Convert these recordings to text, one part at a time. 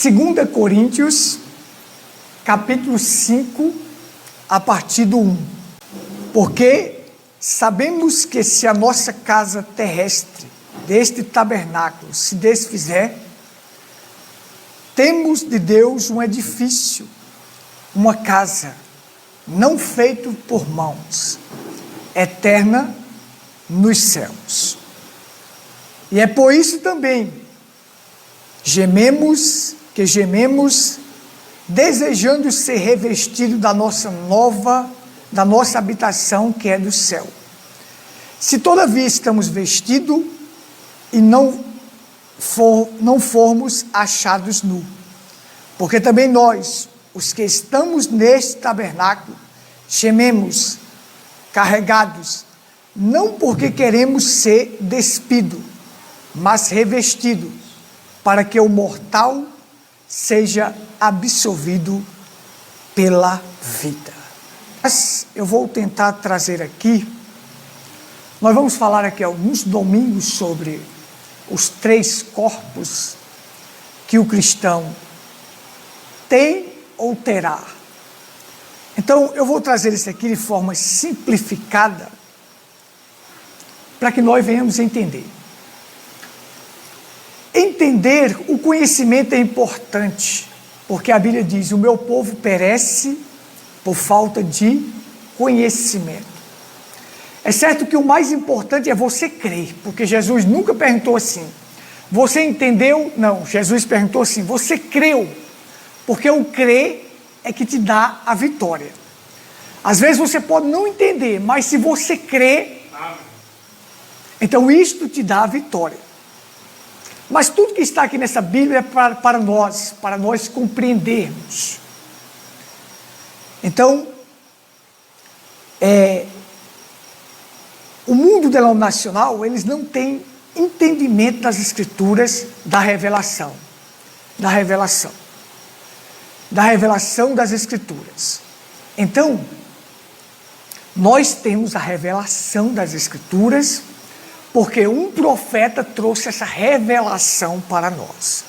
2 Coríntios, capítulo 5, a partir do 1. Porque sabemos que se a nossa casa terrestre, deste tabernáculo, se desfizer, temos de Deus um edifício, uma casa, não feito por mãos, eterna nos céus. E é por isso também gememos, desejando ser revestido da nossa habitação que é do céu. Se todavia estamos vestidos e não formos achados nu, porque também nós, os que estamos neste tabernáculo, gememos, carregados, não porque queremos ser despido, mas revestido, para que o mortal seja absorvido pela vida. Mas eu vou tentar trazer aqui, nós vamos falar aqui alguns domingos sobre os 3 corpos que o cristão tem ou terá. Então eu vou trazer isso aqui de forma simplificada, para que nós venhamos entender. Entender o conhecimento é importante, porque a Bíblia diz: o meu povo perece por falta de conhecimento. É certo que o mais importante é você crer, porque Jesus nunca perguntou assim: você entendeu? Não, Jesus perguntou assim: você creu? Porque o crer é que te dá a vitória. Às vezes você pode não entender, mas se você crer, então isto te dá a vitória. Mas tudo que está aqui nessa Bíblia é para nós compreendermos. Então, o mundo denominacional, eles não têm entendimento das Escrituras, da revelação das Escrituras. Então, nós temos a revelação das Escrituras, porque um profeta trouxe essa revelação para nós.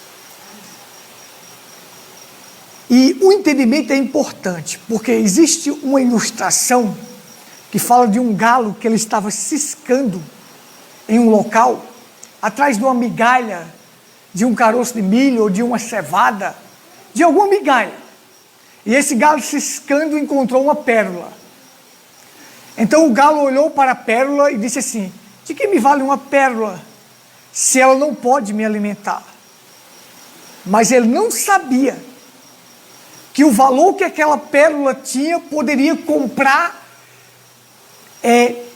E o entendimento é importante, porque existe uma ilustração que fala de um galo que ele estava ciscando em um local, atrás de uma migalha, de um caroço de milho ou de uma cevada, de alguma migalha. E esse galo ciscando encontrou uma pérola. Então o galo olhou para a pérola e disse assim: de que me vale uma pérola, se ela não pode me alimentar? Mas ele não sabia que o valor que aquela pérola tinha poderia comprar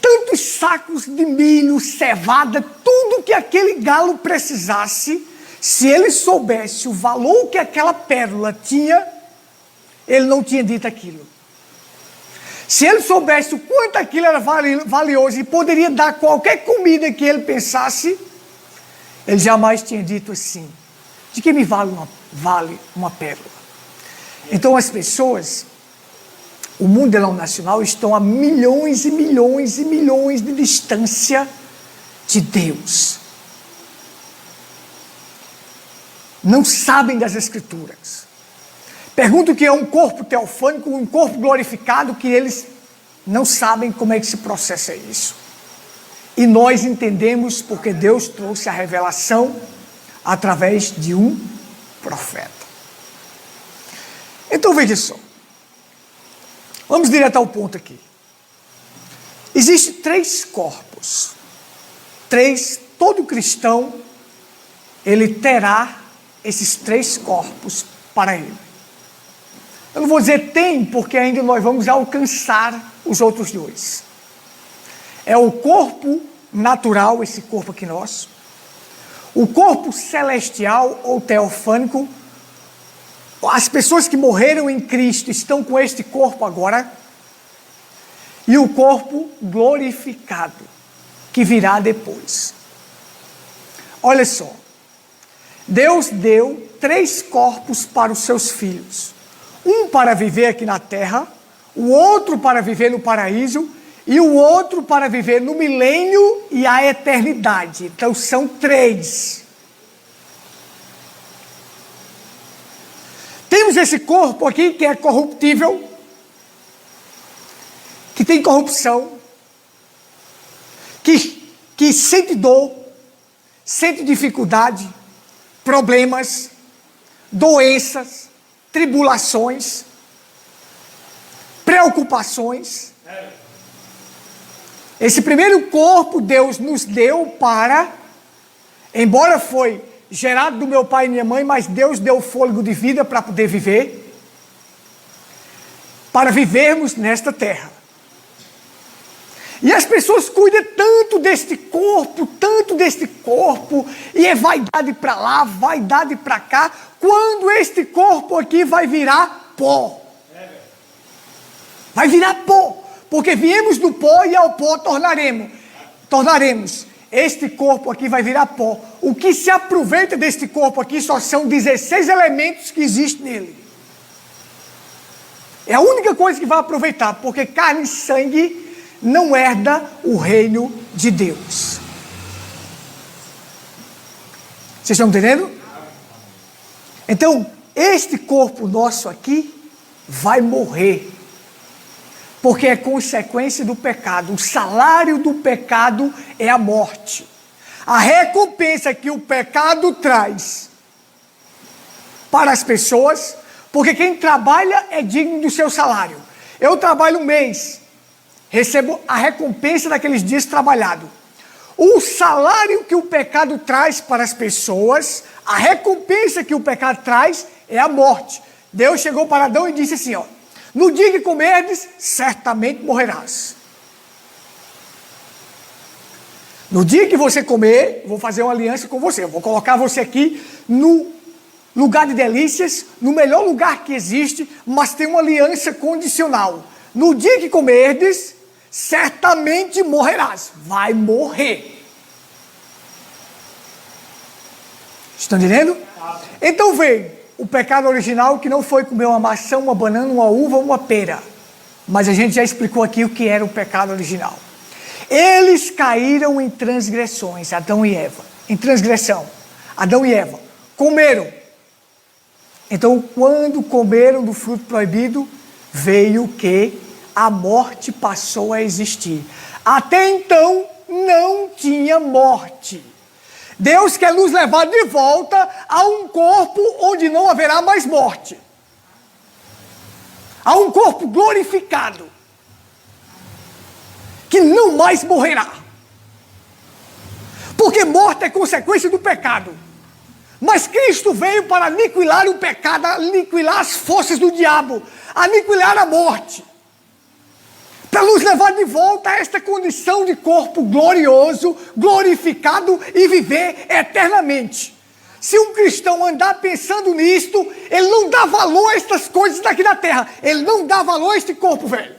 tantos sacos de milho, cevada, tudo que aquele galo precisasse. Se ele soubesse o valor que aquela pérola tinha, ele não tinha dito aquilo. Se ele soubesse o quanto aquilo era valioso e poderia dar qualquer comida que ele pensasse, ele jamais tinha dito assim: de que me vale uma pérola? Então as pessoas, o mundo denominacional, estão a milhões e milhões e milhões de distância de Deus. Não sabem das Escrituras. Pergunto o que é um corpo teofânico, um corpo glorificado, que eles não sabem como é que se processa isso. E nós entendemos porque Deus trouxe a revelação através de um profeta. Então veja só. Vamos direto ao ponto aqui. Existem 3 corpos. Todo cristão, ele terá esses 3 corpos para ele. Eu não vou dizer tem, porque ainda nós vamos alcançar os outros 2. É o corpo natural, esse corpo aqui nosso. O corpo celestial ou teofânico. As pessoas que morreram em Cristo estão com este corpo agora. E o corpo glorificado, que virá depois. Olha só. Deus deu 3 corpos para os seus filhos. Um para viver aqui na terra, o outro para viver no paraíso e o outro para viver no milênio e a eternidade. Então são 3. temos esse corpo aqui que é corruptível, que tem corrupção, que sente dor, sente dificuldade, problemas, doenças, tribulações, preocupações. Esse primeiro corpo Deus nos deu para, embora foi gerado do meu pai e minha mãe, mas Deus deu fôlego de vida para poder viver, para vivermos nesta terra. E as pessoas cuidam tanto deste corpo, e é vaidade para lá, vaidade para cá, quando este corpo aqui vai virar pó. Vai virar pó, porque viemos do pó e ao pó tornaremos. Este corpo aqui vai virar pó. O que se aproveita deste corpo aqui só são 16 elementos que existem nele. É a única coisa que vai aproveitar, porque carne e sangue não herda o reino de Deus. Vocês estão entendendo? Então, este corpo nosso aqui vai morrer, porque é consequência do pecado. O salário do pecado é a morte. A recompensa que o pecado traz para as pessoas, porque quem trabalha é digno do seu salário. Eu trabalho um mês, recebo a recompensa daqueles dias trabalhados. O salário que o pecado traz para as pessoas, a recompensa que o pecado traz é a morte. Deus chegou para Adão e disse assim, ó: no dia que comerdes, certamente morrerás. No dia que você comer, vou fazer uma aliança com você. Eu vou colocar você aqui no lugar de delícias, no melhor lugar que existe, mas tem uma aliança condicional. No dia que comerdes, certamente morrerás. Vai morrer. Estão entendendo? Então veio o pecado original, que não foi comer uma maçã, uma banana, uma uva, uma pera. Mas a gente já explicou aqui o que era o pecado original. Eles caíram em transgressões, Adão e Eva. Em transgressão. Adão e Eva comeram. Então, quando comeram do fruto proibido, veio que a morte passou a existir. Até então, não tinha morte. Deus quer nos levar de volta a um corpo onde não haverá mais morte. A um corpo glorificado, que não mais morrerá. Porque morte é consequência do pecado. Mas Cristo veio para aniquilar o pecado, aniquilar as forças do diabo, aniquilar a morte, para nos levar de volta a esta condição de corpo glorioso, glorificado e viver eternamente. Se um cristão andar pensando nisto, ele não dá valor a estas coisas daqui da terra, ele não dá valor a este corpo velho.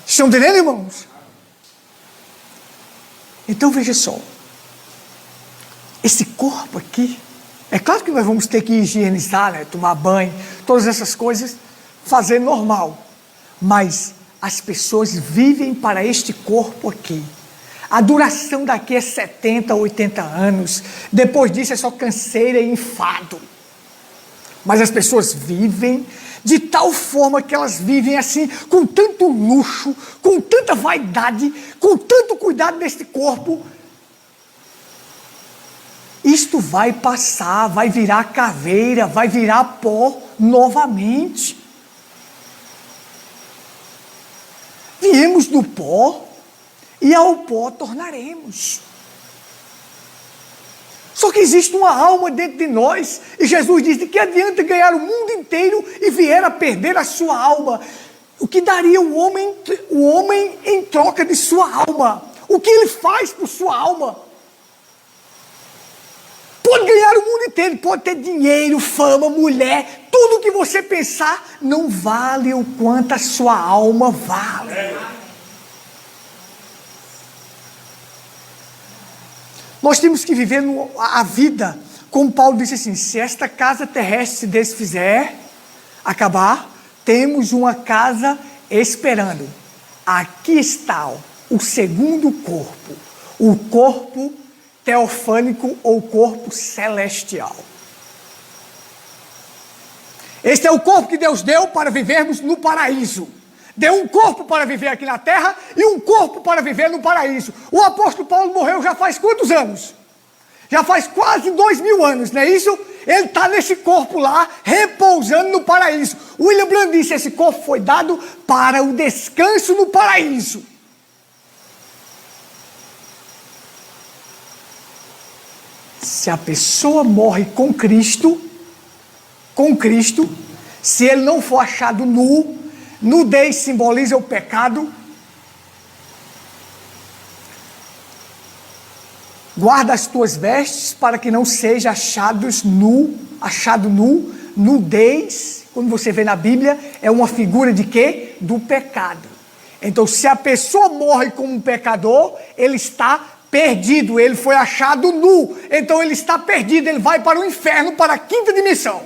Estão entendendo, irmãos? Então veja só. Esse corpo aqui, é claro que nós vamos ter que higienizar, né? Tomar banho, todas essas coisas, fazer normal. Mas as pessoas vivem para este corpo aqui. A duração daqui é 70, 80 anos. Depois disso é só canseira e enfado. Mas as pessoas vivem de tal forma que elas vivem assim, com tanto luxo, com tanta vaidade, com tanto cuidado deste corpo. Isto vai passar, vai virar caveira, vai virar pó novamente. Viemos do pó e ao pó tornaremos. Só que existe uma alma dentro de nós, e Jesus diz: de que adianta ganhar o mundo inteiro e vier a perder a sua alma? O que daria o homem em troca de sua alma? O que ele faz por sua alma? Pode ganhar o mundo inteiro, pode ter dinheiro, fama, mulher, tudo o que você pensar, não vale o quanto a sua alma vale. Nós temos que viver a vida, como Paulo disse assim: se esta casa terrestre se desfizer, acabar, temos uma casa esperando. Aqui está o segundo corpo, o corpo teofânico ou corpo celestial. Este é o corpo que Deus deu para vivermos no paraíso. Deu um corpo para viver aqui na terra e um corpo para viver no paraíso. O apóstolo Paulo morreu já faz quantos anos? Já faz quase 2000 anos, não é isso? Ele está nesse corpo lá, repousando no paraíso. William Branham disse, esse corpo foi dado para o descanso no paraíso. Se a pessoa morre com Cristo, se ele não for achado nu, nudez simboliza o pecado, guarda as tuas vestes para que não seja achado nu, nudez, quando você vê na Bíblia, é uma figura de quê? Do pecado. Então, se a pessoa morre como um pecador, ele está perdido, ele foi achado nu, então ele está perdido, ele vai para o inferno, para a quinta dimensão.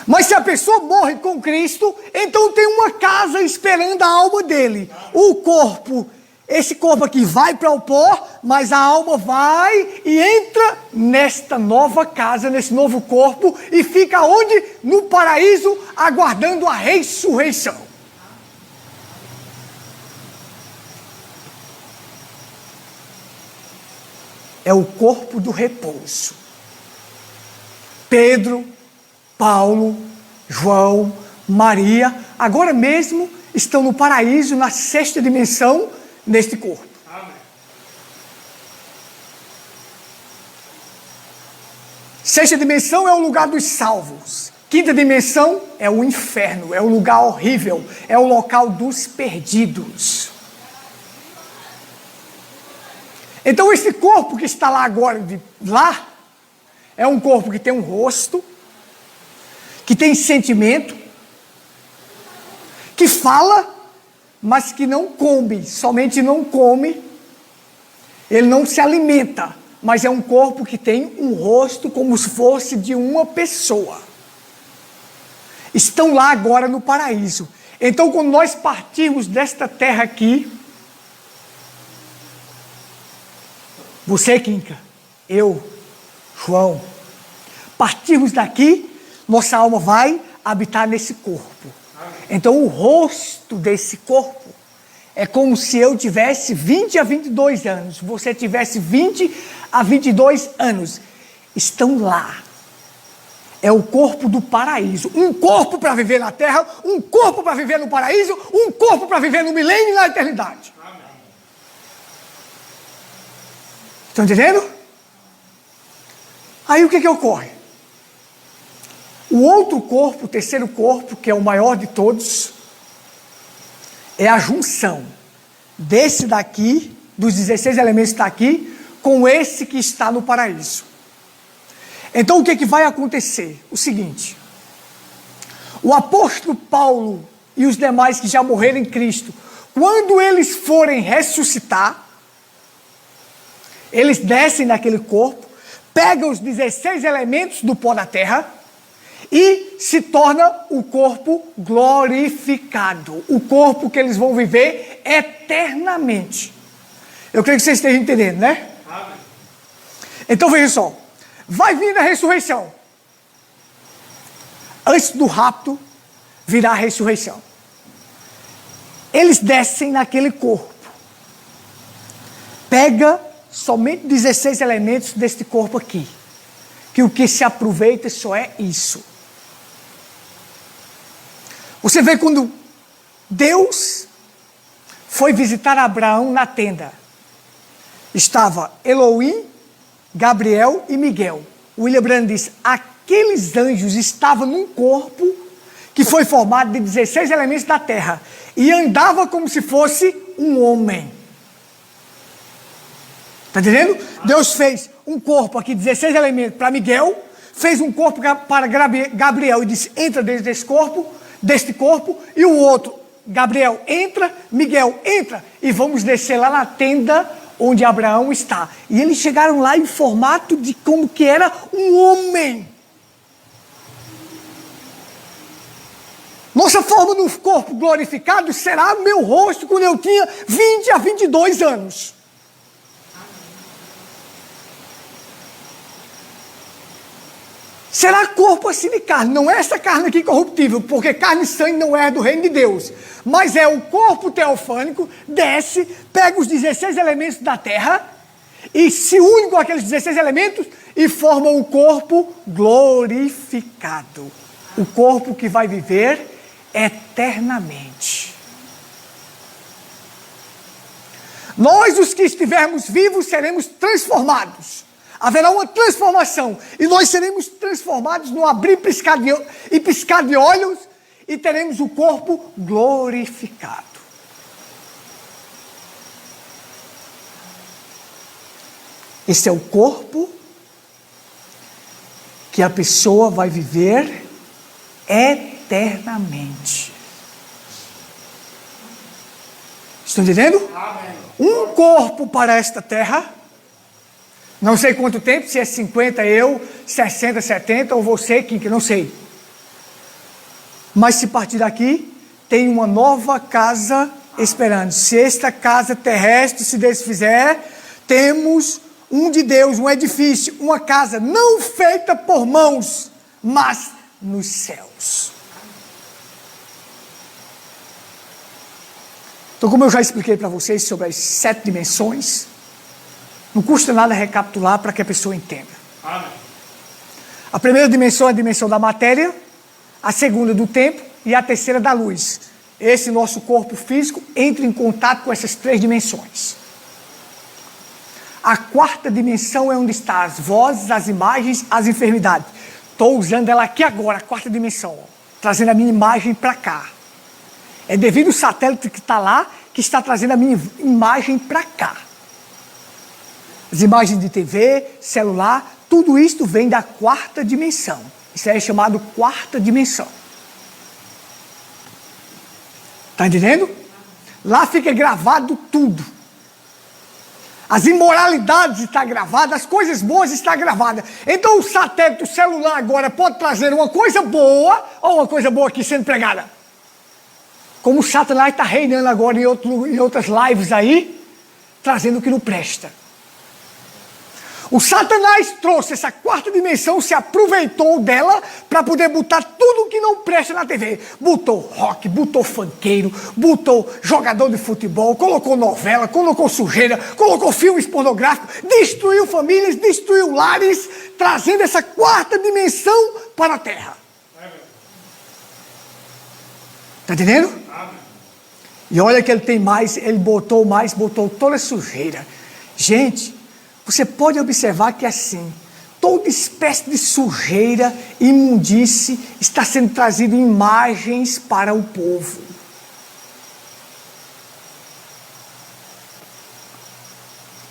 Mas se a pessoa morre com Cristo, então tem uma casa esperando a alma dele. O corpo, esse corpo aqui vai para o pó, mas a alma vai e entra nesta nova casa, nesse novo corpo, e fica onde? No paraíso, aguardando a ressurreição. É o corpo do repouso. Pedro, Paulo, João, Maria, agora mesmo estão no paraíso, na sexta dimensão, neste corpo. Amém. Sexta dimensão é o lugar dos salvos. Quinta dimensão é o inferno, é o lugar horrível, é o local dos perdidos. Então esse corpo que está lá agora, lá, é um corpo que tem um rosto, que tem sentimento, que fala, mas que não come, somente não come, ele não se alimenta, mas é um corpo que tem um rosto como se fosse de uma pessoa. Estão lá agora no paraíso. Então quando nós partirmos desta terra aqui, você, Quinca, eu, João, partirmos daqui, nossa alma vai habitar nesse corpo. Então o rosto desse corpo é como se eu tivesse 20 a 22 anos, você tivesse 20 a 22 anos. Estão lá. É o corpo do paraíso. Um corpo para viver na terra, um corpo para viver no paraíso, um corpo para viver no milênio e na eternidade. Estão entendendo? Aí o que ocorre? O outro corpo, o terceiro corpo, que é o maior de todos, é a junção desse daqui, dos 16 elementos que está aqui, com esse que está no paraíso. Então o que vai acontecer? O seguinte, o apóstolo Paulo e os demais que já morreram em Cristo, quando eles forem ressuscitar, eles descem naquele corpo, pegam os 16 elementos do pó da terra e se torna o corpo glorificado. O corpo que eles vão viver eternamente. Eu creio que vocês estejam entendendo, né? Amém. Então veja só. Vai vir a ressurreição. Antes do rapto, virá a ressurreição. Eles descem naquele corpo. Pega somente 16 elementos deste corpo aqui. Que o que se aproveita só é isso. Você vê quando Deus foi visitar Abraão na tenda. Estava Elohim, Gabriel e Miguel. William Branham diz, aqueles anjos estavam num corpo que foi formado de 16 elementos da terra. E andava como se fosse um homem. Está entendendo? Deus fez um corpo aqui, 16 elementos para Miguel, fez um corpo para Gabriel e disse, entra dentro deste corpo, e o outro, Gabriel, entra, Miguel, entra, e vamos descer lá na tenda onde Abraão está. E eles chegaram lá em formato de como que era um homem. Nossa forma no corpo glorificado será meu rosto quando eu tinha 20 a 22 anos. Será corpo assim de carne, não é essa carne aqui corruptível, porque carne e sangue não é do reino de Deus, mas é o corpo teofânico, desce, pega os 16 elementos da terra e se une com aqueles 16 elementos e forma o corpo glorificado, o corpo que vai viver eternamente. Nós, os que estivermos vivos, seremos transformados. Haverá uma transformação. E nós seremos transformados no abrir e piscar de olhos. E teremos o corpo glorificado. Esse é o corpo que a pessoa vai viver eternamente. Estão entendendo? Amém. Um corpo para esta terra. Não sei quanto tempo, se é 50 eu, 60, 70, ou você, que não sei. Mas se partir daqui, tem uma nova casa esperando. Se esta casa terrestre se desfizer, temos um de Deus, um edifício, uma casa não feita por mãos, mas nos céus. Então, como eu já expliquei para vocês sobre as 7 dimensões, não custa nada recapitular para que a pessoa entenda. Amém. A primeira dimensão é a dimensão da matéria, a segunda do tempo e a terceira da luz. Esse nosso corpo físico entra em contato com essas 3 dimensões. A quarta dimensão é onde estão as vozes, as imagens, as enfermidades. Estou usando ela aqui agora, a quarta dimensão, trazendo a minha imagem para cá. É devido ao satélite que está lá, que está trazendo a minha imagem para cá. As imagens de TV, celular, tudo isso vem da quarta dimensão. Isso é chamado quarta dimensão. Está entendendo? Lá fica gravado tudo. As imoralidades estão gravadas, as coisas boas estão gravadas. Então o satélite, o celular agora pode trazer uma coisa boa, ou uma coisa boa aqui sendo pregada. Como o Satanás está reinando agora em outras lives aí, trazendo o que não presta. O Satanás trouxe essa quarta dimensão, se aproveitou dela para poder botar tudo que não presta na TV. Botou rock, botou funkeiro, botou jogador de futebol, colocou novela, colocou sujeira, colocou filmes pornográficos, destruiu famílias, destruiu lares, trazendo essa quarta dimensão para a Terra. Está entendendo? E olha que ele tem mais, ele botou toda a sujeira. Gente, você pode observar que assim, toda espécie de sujeira, imundície, está sendo trazido em imagens para o povo.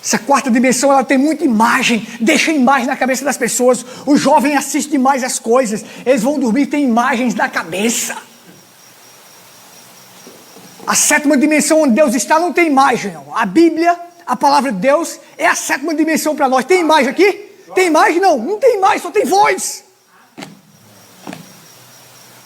Essa quarta dimensão, ela tem muita imagem, deixa imagem na cabeça das pessoas. Os jovens assistem demais as coisas, eles vão dormir e tem imagens na cabeça. A 7ª dimensão onde Deus está não tem imagem, não. A Bíblia, a palavra de Deus, é a 7ª dimensão para nós. Tem imagem aqui? Tem imagem? Não, não tem imagem, só tem voz.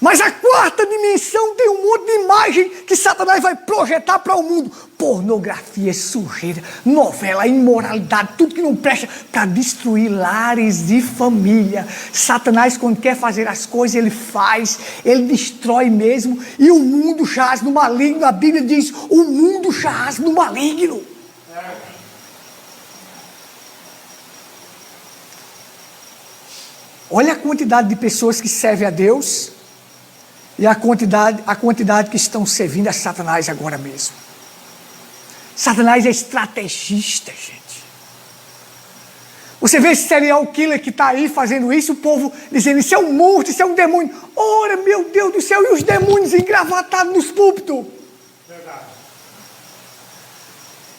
Mas a 4ª dimensão tem um monte de imagem que Satanás vai projetar para o mundo. Pornografia, sujeira, novela, imoralidade, tudo que não presta para destruir lares de família. Satanás, quando quer fazer as coisas, ele faz, ele destrói mesmo. E o mundo jaz no maligno. A Bíblia diz, o mundo jaz no maligno. Olha a quantidade de pessoas que servem a Deus e a quantidade que estão servindo a Satanás agora mesmo. Satanás é estrategista, gente. Você vê esse serial killer que está aí fazendo isso, o povo dizendo, isso é um monstro, isso é um demônio. Ora, meu Deus do céu, e os demônios engravatados nos púlpitos? Verdade.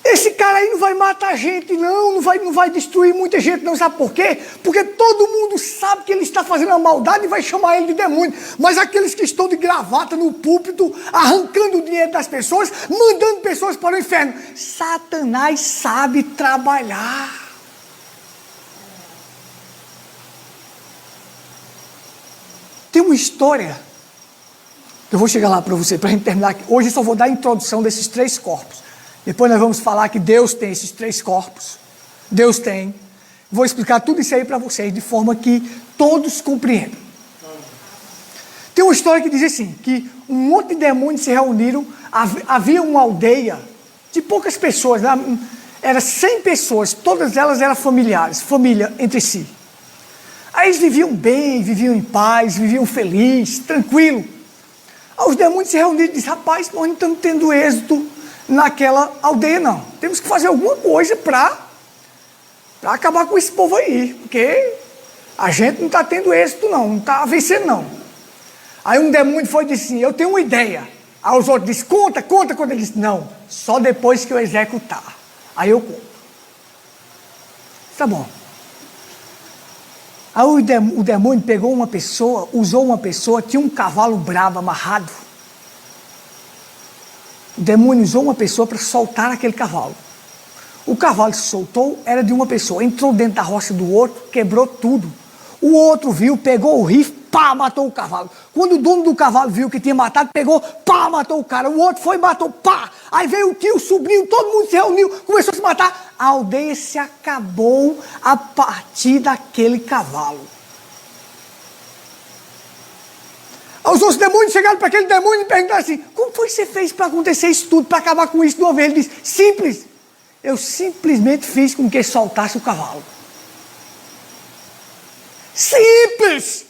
Esse cara aí não vai matar gente, não vai destruir muita gente, não. Sabe por quê? Porque todo mundo sabe que ele está fazendo a maldade e vai chamar ele de demônio. Mas aqueles que estão de gravata no púlpito, arrancando o dinheiro das pessoas, mandando pessoas para o inferno. Satanás sabe trabalhar. Tem uma história, eu vou chegar lá para você, para a gente terminar aqui. Hoje eu só vou dar a introdução desses 3 corpos. Depois nós vamos falar que Deus tem esses 3 corpos. Deus tem. vou explicar tudo isso aí para vocês, de forma que todos compreendam. Tem uma história que diz assim, que um monte de demônios se reuniram, havia uma aldeia de poucas pessoas, era 100 pessoas, todas elas eram familiares, família entre si. Aí eles viviam bem, viviam em paz, viviam felizes, tranquilo. Aí os demônios se reuniram e disseram, rapaz, nós não estamos tendo êxito naquela aldeia não. Temos que fazer alguma coisa para acabar com esse povo aí, porque a gente não está tendo êxito não está vencendo não. Aí um demônio foi e disse assim, eu tenho uma ideia. Aí os outros disseram, conta. Ele disse, não, só depois que eu executar. Aí eu conto. Tá bom. Aí o demônio pegou uma pessoa, usou uma pessoa, tinha um cavalo bravo amarrado. O demônio usou uma pessoa para soltar aquele cavalo. O cavalo se soltou, era de uma pessoa, entrou dentro da roça do outro, quebrou tudo. O outro viu, pegou o rifle, pá, matou o cavalo. Quando o dono do cavalo viu que tinha matado, pegou, pá, matou o cara. O outro foi e matou, pá. Aí veio o tio, o sobrinho, todo mundo se reuniu, começou a se matar. A aldeia se acabou a partir daquele cavalo. Os outros demônios chegaram para aquele demônio e perguntaram assim, como foi que você fez para acontecer isso tudo, para acabar com isso de uma vez? Ele disse, simples. Eu simplesmente fiz com que soltasse o cavalo. Simples!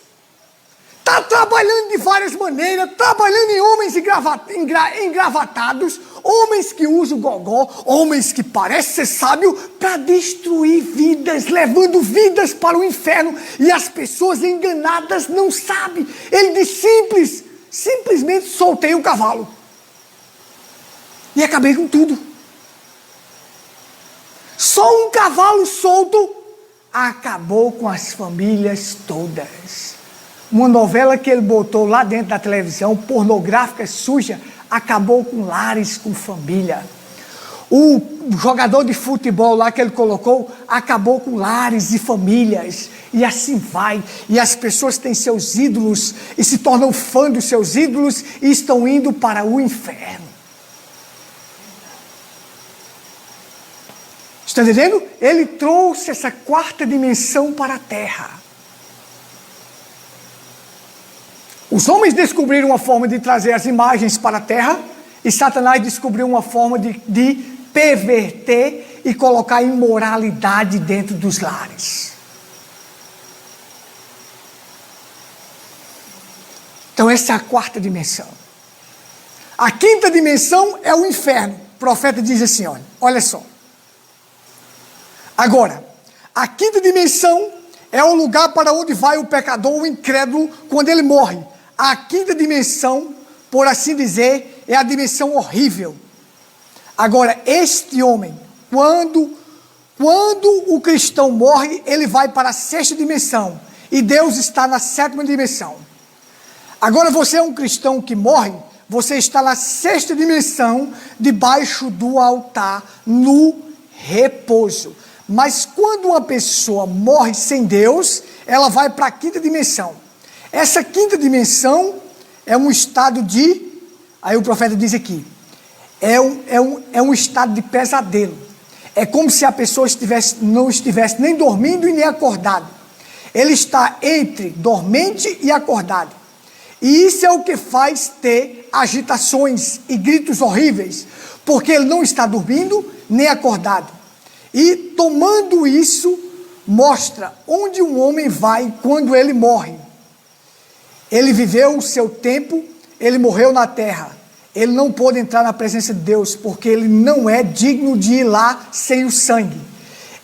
Está trabalhando de várias maneiras, trabalhando em homens engravatados, homens que usam gogó, homens que parecem ser sábios, para destruir vidas, levando vidas para o inferno, e as pessoas enganadas não sabem. Ele diz simplesmente soltei o cavalo. E acabei com tudo. Só um cavalo solto acabou com as famílias todas. Uma novela que ele botou lá dentro da televisão, pornográfica, suja, acabou com lares, com família. O jogador de futebol lá que ele colocou, acabou com lares e famílias. E assim vai. E as pessoas têm seus ídolos e se tornam fã dos seus ídolos e estão indo para o inferno. Está entendendo? Ele trouxe essa quarta dimensão para a terra. Os homens descobriram uma forma de trazer as imagens para a terra, e Satanás descobriu uma forma de perverter e colocar imoralidade dentro dos lares. Então essa é a quarta dimensão. A quinta dimensão é o inferno. O profeta diz assim, olha só. Agora, a quinta dimensão é o lugar para onde vai o pecador, o incrédulo, quando ele morre. A quinta dimensão, por assim dizer, é a dimensão horrível. Agora, este homem, quando o cristão morre, ele vai para a sexta dimensão. E Deus está na sétima dimensão. Agora, você é um cristão que morre, você está na sexta dimensão, debaixo do altar, no repouso. Mas quando uma pessoa morre sem Deus, ela vai para a quinta dimensão. Essa quinta dimensão é um estado de, aí o profeta diz aqui, é um estado de pesadelo. É como se a pessoa não estivesse nem dormindo e nem acordado. Ele está entre dormente e acordado. E isso é o que faz ter agitações e gritos horríveis, porque ele não está dormindo nem acordado. E tomando isso, mostra onde um homem vai quando ele morre. Ele viveu o seu tempo, ele morreu na terra. Ele não pôde entrar na presença de Deus, porque ele não é digno de ir lá sem o sangue.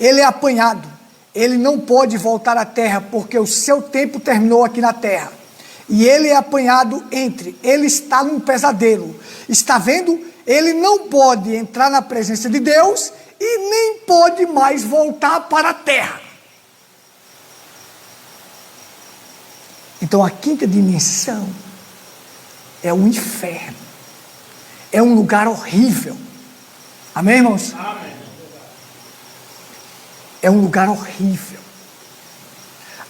Ele é apanhado. Ele não pode voltar à terra, porque o seu tempo terminou aqui na terra. E ele é apanhado ele está num pesadelo. Está vendo? Ele não pode entrar na presença de Deus e nem pode mais voltar para a terra. Então a quinta dimensão é o inferno. É um lugar horrível. Amém, irmãos? Amém. É um lugar horrível.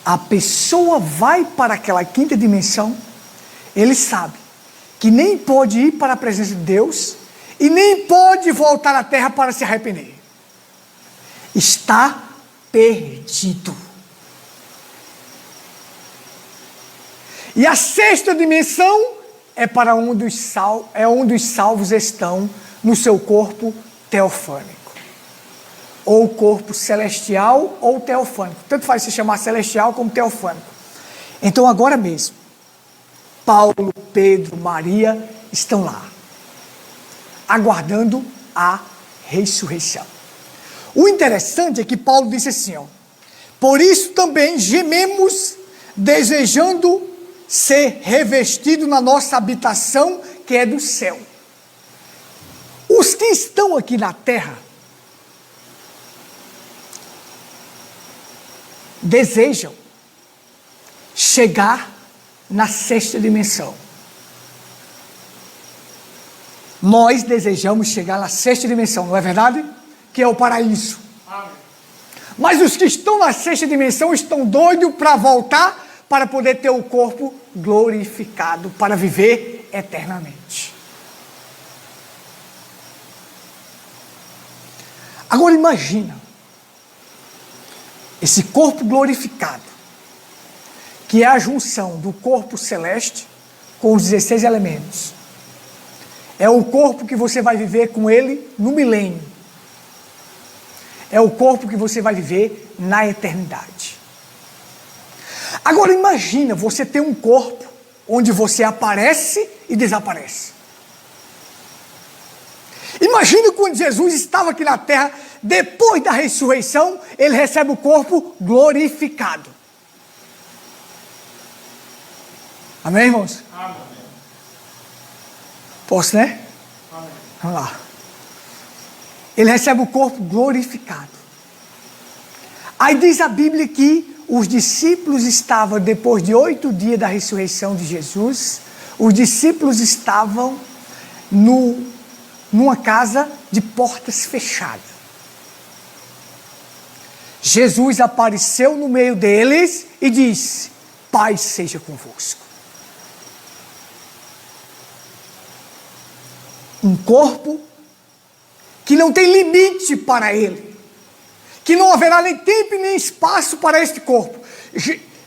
A pessoa vai para aquela quinta dimensão, ele sabe que nem pode ir para a presença de Deus e nem pode voltar à terra para se arrepender. Está perdido. E a sexta dimensão é para onde os salvos estão no seu corpo teofânico. Ou corpo celestial ou teofânico. Tanto faz se chamar celestial como teofânico. Então agora mesmo, Paulo, Pedro, Maria estão lá, aguardando a ressurreição. O interessante é que Paulo disse assim, ó, por isso também gememos, desejando ser revestido na nossa habitação, que é do céu. Os que estão aqui na terra desejam chegar na sexta dimensão. Nós desejamos chegar na sexta dimensão, não é verdade? Que é o paraíso. Amém. Mas os que estão na sexta dimensão estão doidos para voltar, para poder ter o corpo glorificado, para viver eternamente. Agora imagina, esse corpo glorificado, que é a junção do corpo celeste com os 16 elementos. É o corpo que você vai viver com ele no milênio. É o corpo que você vai viver na eternidade. Agora imagina você ter um corpo onde você aparece e desaparece. Imagina quando Jesus estava aqui na terra, depois da ressurreição, ele recebe o corpo glorificado. Amém, irmãos? Amém. Posso, né? Amém. Vamos lá. Ele recebe o corpo glorificado. Aí diz a Bíblia que os discípulos estavam, depois de 8 dias da ressurreição de Jesus, os discípulos estavam numa casa de portas fechadas. Jesus apareceu no meio deles e disse: paz seja convosco. Um corpo que não tem limite para ele, que não haverá nem tempo nem espaço para este corpo.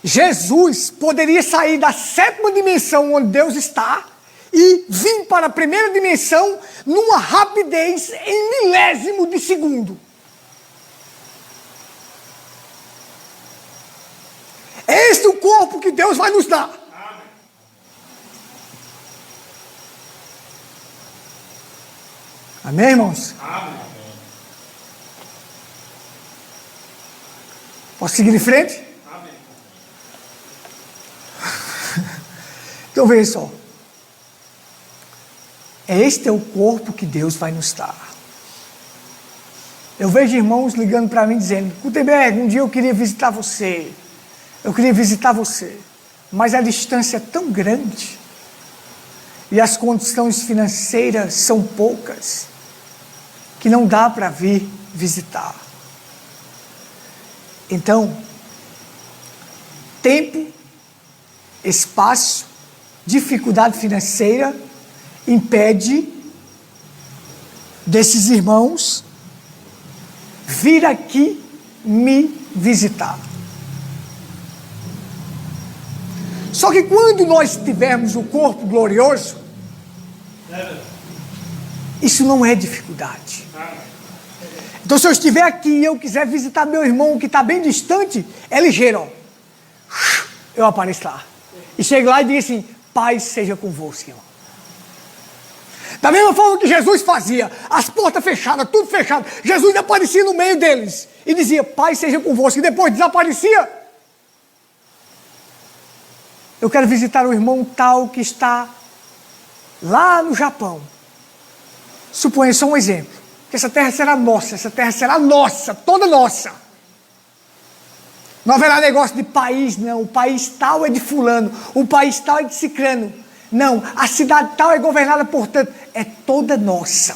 Jesus poderia sair da 7ª dimensão onde Deus está e vir para a 1ª dimensão numa rapidez em milésimo de segundo. É este o corpo que Deus vai nos dar. Amém, irmãos? Amém. Posso seguir em frente? Amém. Então veja só. Este é o corpo que Deus vai nos dar. Eu vejo irmãos ligando para mim dizendo: Gutenberg, um dia eu queria visitar você. Eu queria visitar você. Mas a distância é tão grande. E as condições financeiras são poucas, que não dá para vir visitar. Então, tempo, espaço, dificuldade financeira impede desses irmãos vir aqui me visitar. Só que quando nós tivermos o corpo glorioso, isso não é dificuldade. Então, se eu estiver aqui e eu quiser visitar meu irmão que está bem distante, é ligeiro, ó. Eu apareço lá. E chego lá e digo assim: paz seja convosco, irmão. Da mesma forma que Jesus fazia, as portas fechadas, tudo fechado, Jesus aparecia no meio deles e dizia: paz seja convosco, e depois desaparecia. Eu quero visitar o irmão tal que está lá no Japão. Suponha só um exemplo, que essa terra será nossa, toda nossa. Não haverá negócio de país, não. O país tal é de fulano, o país tal é de cicrano. Não, a cidade tal é governada por tanto. É toda nossa.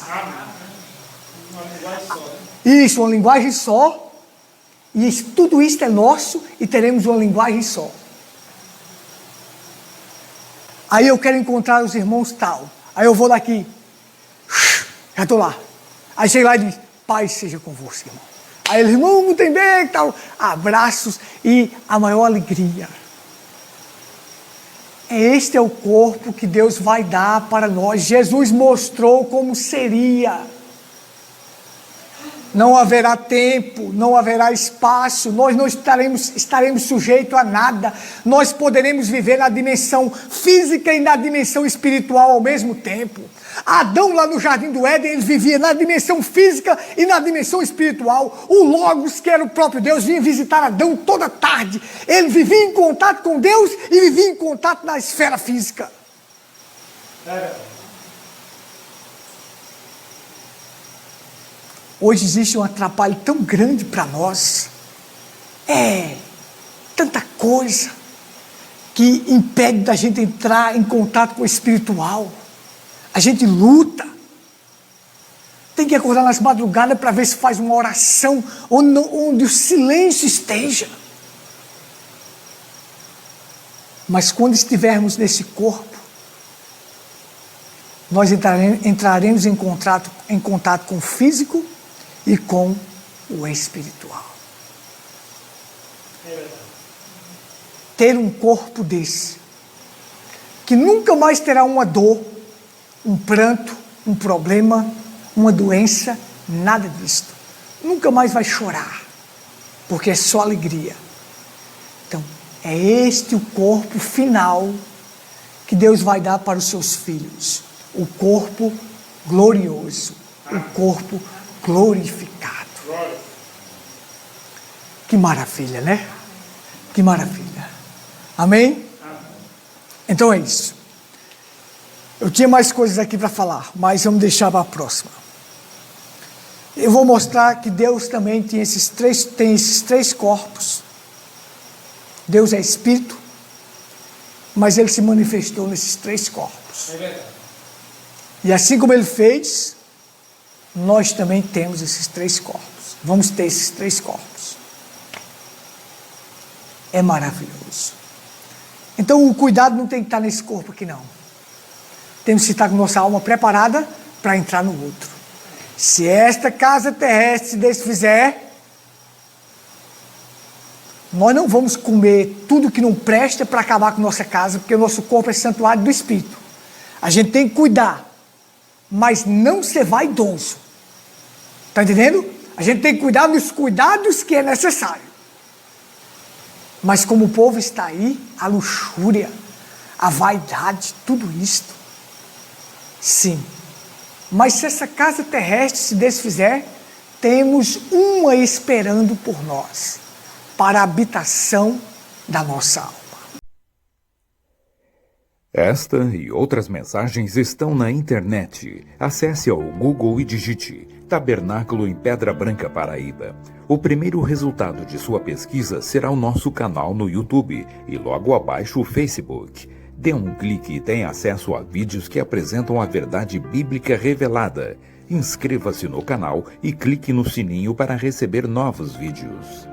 Uma linguagem só. Isso, uma linguagem só. E isso, tudo isso é nosso e teremos uma linguagem só. Aí eu quero encontrar os irmãos tal. Aí eu vou daqui. Já estou lá. Aí chego lá e digo: paz seja convosco, irmão. Aí eles, irmão, tem bem, tal. Abraços e a maior alegria. Este é o corpo que Deus vai dar para nós. Jesus mostrou como seria. Não haverá tempo, não haverá espaço, nós não estaremos sujeitos a nada. Nós poderemos viver na dimensão física e na dimensão espiritual ao mesmo tempo. Adão lá no Jardim do Éden, ele vivia na dimensão física e na dimensão espiritual. O Logos, que era o próprio Deus, vinha visitar Adão toda tarde. Ele vivia em contato com Deus e vivia em contato na esfera física. Hoje existe um atrapalho tão grande para nós. Tanta coisa que impede da gente entrar em contato com o espiritual. A gente luta. Tem que acordar nas madrugadas para ver se faz uma oração onde o silêncio esteja. Mas quando estivermos nesse corpo, nós entraremos em contato com o físico e com o espiritual. Ter um corpo desse, que nunca mais terá uma dor, um pranto, um problema, uma doença, nada disto. Nunca mais vai chorar, porque é só alegria. Então, é este o corpo final que Deus vai dar para os seus filhos. O corpo glorioso, o corpo glorificado. Que maravilha, né? Que maravilha. Amém? Então é isso. Eu tinha mais coisas aqui para falar, mas vamos deixar para a próxima. Eu vou mostrar que Deus também tem esses três corpos. Deus é Espírito, mas Ele se manifestou nesses três corpos. E assim como Ele fez, nós também temos esses três corpos. Vamos ter esses três corpos. É maravilhoso. Então o cuidado não tem que estar nesse corpo aqui não. Temos que estar com nossa alma preparada para entrar no outro. Se esta casa terrestre se desfizer, nós não vamos comer tudo que não presta para acabar com nossa casa, porque o nosso corpo é santuário do Espírito. A gente tem que cuidar, mas não ser vaidoso. Está entendendo? A gente tem que cuidar dos cuidados que é necessário. Mas como o povo está aí, a luxúria, a vaidade, tudo isto, sim. Mas se essa casa terrestre se desfizer, temos uma esperando por nós, para a habitação da nossa alma. Esta e outras mensagens estão na internet. Acesse ao Google e digite Tabernáculo em Pedra Branca, Paraíba. O primeiro resultado de sua pesquisa será o nosso canal no YouTube e logo abaixo o Facebook. Dê um clique e tenha acesso a vídeos que apresentam a verdade bíblica revelada. Inscreva-se no canal e clique no sininho para receber novos vídeos.